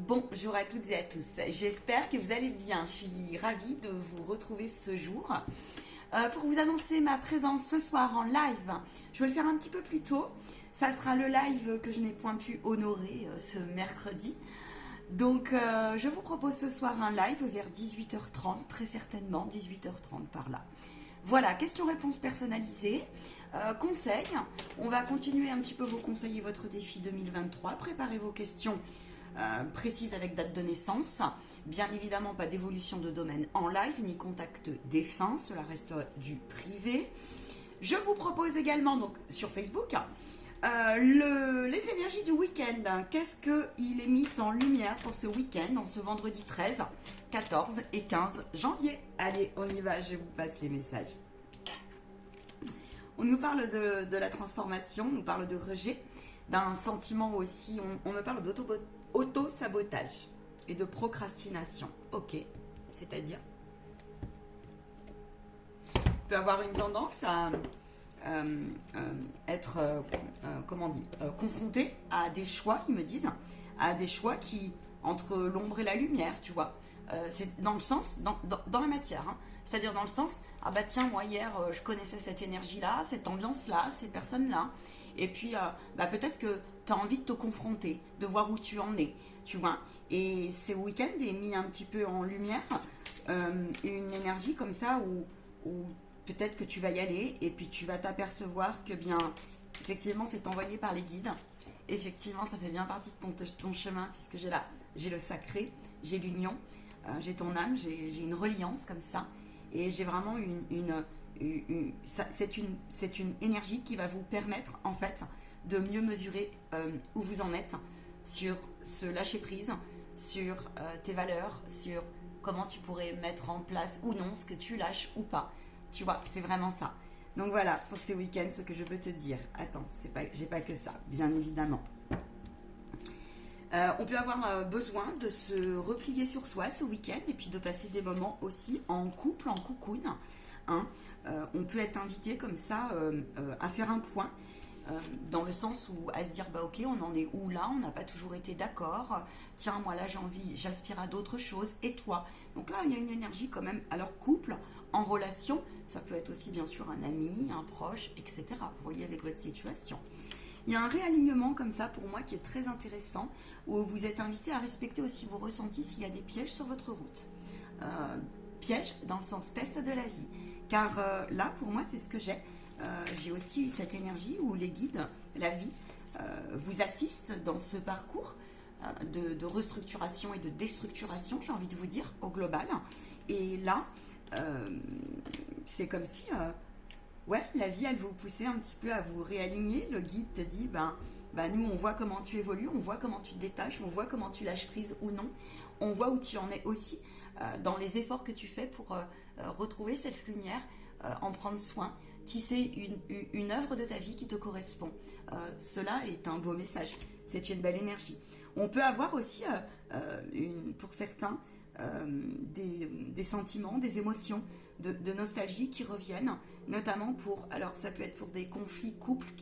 Bonjour à toutes et à tous, j'espère que vous allez bien, je suis ravie de vous retrouver ce jour. Pour vous annoncer ma présence ce soir en live, je vais le faire un petit peu plus tôt, ça sera le live que je n'ai point pu honorer ce mercredi. Donc je vous propose ce soir un live vers 18h30, très certainement 18h30 par là. Voilà, questions-réponses personnalisées, conseils, on va continuer un petit peu vous conseiller votre défi 2023, préparez vos questions précises avec date de naissance, bien évidemment pas d'évolution de domaine en live, ni contact défunt, cela reste du privé. Je vous propose également donc sur Facebook les énergies du week-end. Qu'est-ce qu'il est mis en lumière pour ce week-end, en ce vendredi 13, 14 et 15 janvier. Allez, on y va, je vous passe les messages. On nous parle de la transformation, on nous parle de rejet, d'un sentiment aussi, on me parle d'auto-sabotage et de procrastination. Ok, c'est-à-dire on peut avoir une tendance à être confronté à des choix, ils me disent, à des choix qui, entre l'ombre et la lumière, tu vois, c'est dans le sens, dans la matière, hein. C'est-à-dire dans le sens, ah bah tiens, moi hier, je connaissais cette énergie-là, cette ambiance-là, ces personnes-là, et puis bah peut-être que tu as envie de te confronter, de voir où tu en es, tu vois. Et ce week-end est mis un petit peu en lumière, une énergie comme ça où peut-être que tu vas y aller et puis tu vas t'apercevoir que bien, effectivement, c'est envoyé par les guides. Effectivement, ça fait bien partie de ton chemin puisque j'ai le sacré, j'ai l'union, j'ai ton âme, j'ai une reliance comme ça. Et j'ai vraiment c'est une énergie qui va vous permettre en fait de mieux mesurer où vous en êtes sur ce lâcher prise, sur tes valeurs, sur comment tu pourrais mettre en place ou non ce que tu lâches ou pas. Tu vois, c'est vraiment ça. Donc voilà, pour ces week-ends, ce que je peux te dire. Attends, j'ai pas que ça, bien évidemment. On peut avoir besoin de se replier sur soi ce week-end et puis de passer des moments aussi en couple, en cocoon. Hein. On peut être invité comme ça à faire un point dans le sens où à se dire bah ok, on en est où là, on n'a pas toujours été d'accord, tiens moi là j'ai envie, j'aspire à d'autres choses, et toi. Donc là il y a une énergie quand même, alors couple, en relation, ça peut être aussi bien sûr un ami, un proche, etc. Vous voyez avec votre situation. Il y a un réalignement comme ça pour moi qui est très intéressant, où vous êtes invité à respecter aussi vos ressentis s'il y a des pièges sur votre route. Pièges dans le sens test de la vie. Car là, pour moi, c'est ce que j'ai. J'ai aussi eu cette énergie où les guides, la vie, vous assistent dans ce parcours de restructuration et de déstructuration, j'ai envie de vous dire, au global. Et là, c'est comme si... ouais, la vie, elle vous poussait un petit peu à vous réaligner. Le guide te dit, nous, on voit comment tu évolues, on voit comment tu te détaches, on voit comment tu lâches prise ou non. On voit où tu en es aussi dans les efforts que tu fais pour retrouver cette lumière, en prendre soin, tisser une œuvre de ta vie qui te correspond. Cela est un beau message, c'est une belle énergie. On peut avoir aussi, pour certains, des sentiments, des émotions de nostalgie qui reviennent, notamment alors ça peut être pour des conflits couples,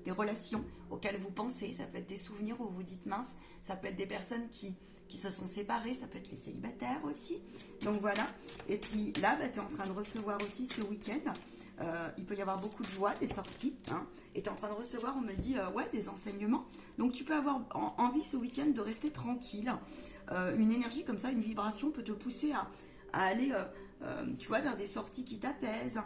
des relations auxquelles vous pensez, ça peut être des souvenirs où vous dites mince, ça peut être des personnes qui se sont séparées, ça peut être les célibataires aussi. Donc voilà, et puis là tu es en train de recevoir aussi ce week-end, il peut y avoir beaucoup de joie, des sorties, hein, et tu es en train de recevoir, on me dit, des enseignements. Donc tu peux avoir envie ce week-end de rester tranquille. Une énergie comme ça, une vibration peut te pousser à aller, tu vois, vers des sorties qui t'apaisent,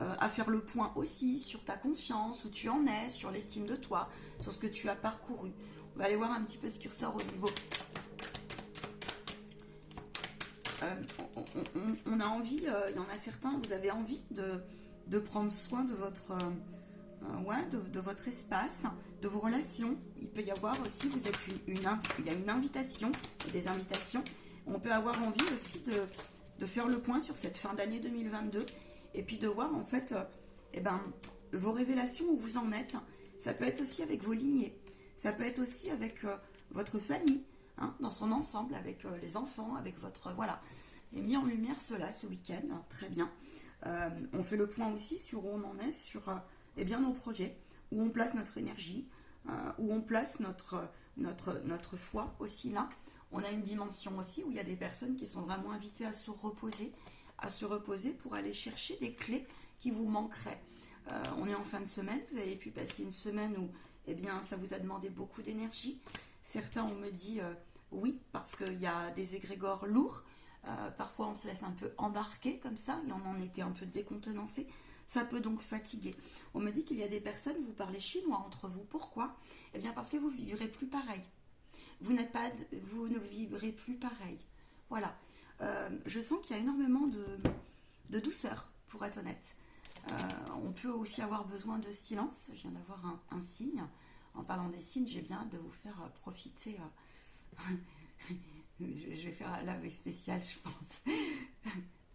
à faire le point aussi sur ta confiance, où tu en es, sur l'estime de toi, sur ce que tu as parcouru. On va aller voir un petit peu ce qui ressort au niveau... on a envie, il y en a certains, vous avez envie de prendre soin de votre... de votre espace, de vos relations. Il peut y avoir aussi, vous êtes il y a une invitation, des invitations. On peut avoir envie aussi de faire le point sur cette fin d'année 2022 et puis de voir en fait vos révélations, où vous en êtes. Ça peut être aussi avec vos lignées, ça peut être aussi avec votre famille, hein, dans son ensemble, avec les enfants, avec votre... Voilà. Et mis en lumière cela ce week-end, très bien. On fait le point aussi sur où on en est, sur nos projets, où on place notre énergie, où on place notre foi aussi là. On a une dimension aussi où il y a des personnes qui sont vraiment invitées à se reposer pour aller chercher des clés qui vous manqueraient. On est en fin de semaine, vous avez pu passer une semaine où eh bien, ça vous a demandé beaucoup d'énergie. Certains, on me dit oui, parce qu'il y a des égrégores lourds. Parfois, on se laisse un peu embarquer comme ça, et on en était un peu décontenancé. Ça peut donc fatiguer. On me dit qu'il y a des personnes, vous parlez chinois entre vous. Pourquoi? Eh bien, parce que vous ne vivrez plus pareil. Vous ne vivrez plus pareil. Voilà. Je sens qu'il y a énormément de douceur, pour être honnête. On peut aussi avoir besoin de silence. Je viens d'avoir un signe. En parlant des signes, j'ai bien hâte de vous faire profiter. Je vais faire un live spécial, je pense.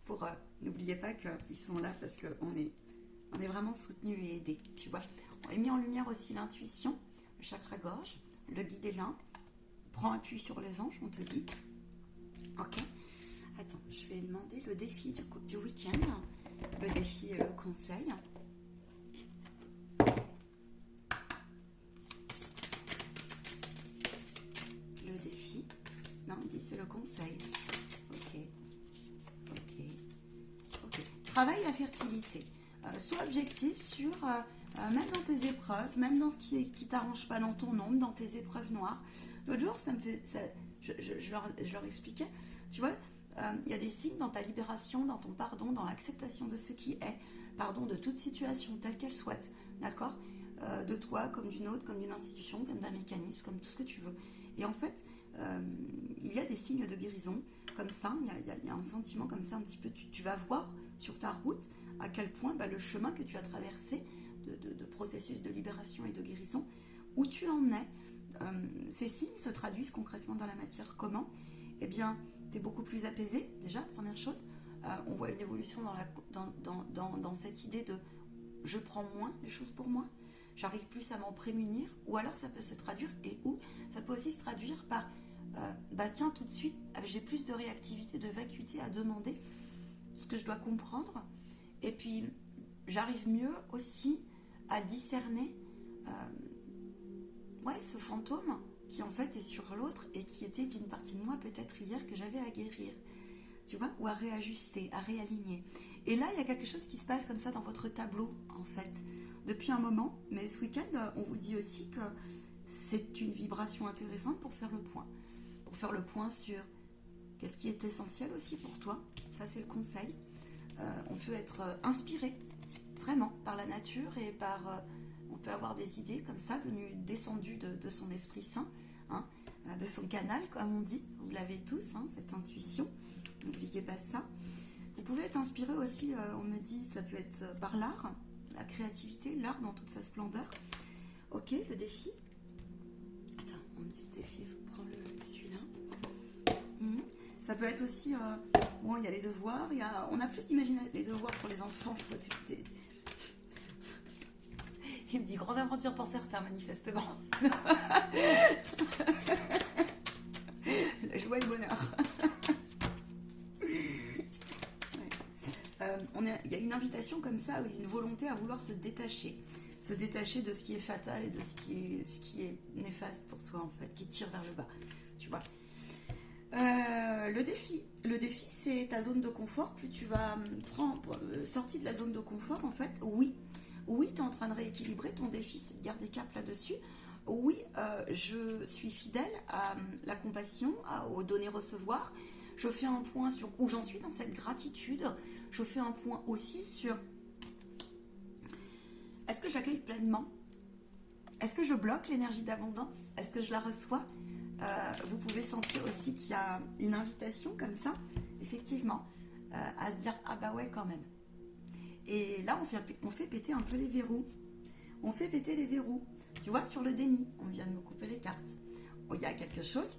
Pour n'oubliez pas qu'ils sont là parce qu'on est vraiment soutenus et aidés. Tu vois. On a mis en lumière aussi l'intuition, le chakra gorge, le guide est là. Prends appui sur les anges, on te dit. Ok. Attends, je vais demander le défi du week-end. Le défi et le conseil. Le défi. Non, on dit c'est le conseil. Ok. Travaille la fertilité. Sois objectif sur, même dans tes épreuves, même dans ce qui t'arrange pas dans ton ombre, dans tes épreuves noires. L'autre jour, je leur expliquais, tu vois, il y a des signes dans ta libération, dans ton pardon, dans l'acceptation de ce qui est, pardon de toute situation telle qu'elle soit, d'accord, de toi, comme d'une autre, comme d'une institution, comme d'un mécanisme, comme tout ce que tu veux. Et en fait, il y a des signes de guérison, comme ça, il y a un sentiment comme ça, un petit peu, tu vas voir sur ta route à quel point le chemin que tu as traversé de processus de libération et de guérison, où tu en es. Ces signes se traduisent concrètement dans la matière. Comment? Eh bien, tu es beaucoup plus apaisé, déjà, première chose. On voit une évolution dans cette idée de je prends moins les choses pour moi, j'arrive plus à m'en prémunir, ou alors ça peut se traduire, ça peut aussi se traduire par tiens, tout de suite, j'ai plus de réactivité, de vacuité à demander ce que je dois comprendre, et puis j'arrive mieux aussi à discerner ce fantôme qui en fait est sur l'autre et qui était d'une partie de moi peut-être hier que j'avais à guérir, tu vois, ou à réajuster, à réaligner. Et là, il y a quelque chose qui se passe comme ça dans votre tableau, en fait, depuis un moment. Mais ce week-end, on vous dit aussi que c'est une vibration intéressante pour faire le point. Pour faire le point sur qu'est-ce qui est essentiel aussi pour toi. Ça, c'est le conseil. On peut être inspiré, vraiment, par la nature et par... on peut avoir des idées comme ça, descendues de son Esprit Saint, hein, de son canal, comme on dit. Vous l'avez tous, hein, cette intuition. N'oubliez pas ça. Vous pouvez être inspiré aussi, on me dit, ça peut être par l'art, la créativité, l'art dans toute sa splendeur. Ok, le défi. Attends, on me dit le défi, je prends celui-là. Ça peut être aussi, il y a les devoirs, on a plus d'imaginer les devoirs pour les enfants. Il me dit grande aventure pour certains, manifestement. La joie et le bonheur. Il y a une invitation comme ça, une volonté à vouloir se détacher de ce qui est fatal et de ce qui est néfaste pour soi, en fait, qui tire vers le bas, tu vois. Le défi, c'est ta zone de confort. Plus tu vas sortir de la zone de confort, en fait, oui, tu es en train de rééquilibrer. Ton défi, c'est de garder cap là-dessus. Oui, je suis fidèle à la compassion, au donner-recevoir. Je fais un point sur où j'en suis dans cette gratitude. Je fais un point aussi sur est-ce que j'accueille pleinement? Est-ce que je bloque l'énergie d'abondance? Est-ce que je la reçois? Vous pouvez sentir aussi qu'il y a une invitation comme ça, effectivement, à se dire ah bah ouais quand même. Et là, on fait péter un peu les verrous. On fait péter les verrous. Tu vois, sur le déni, on vient de me couper les cartes. Il y a quelque chose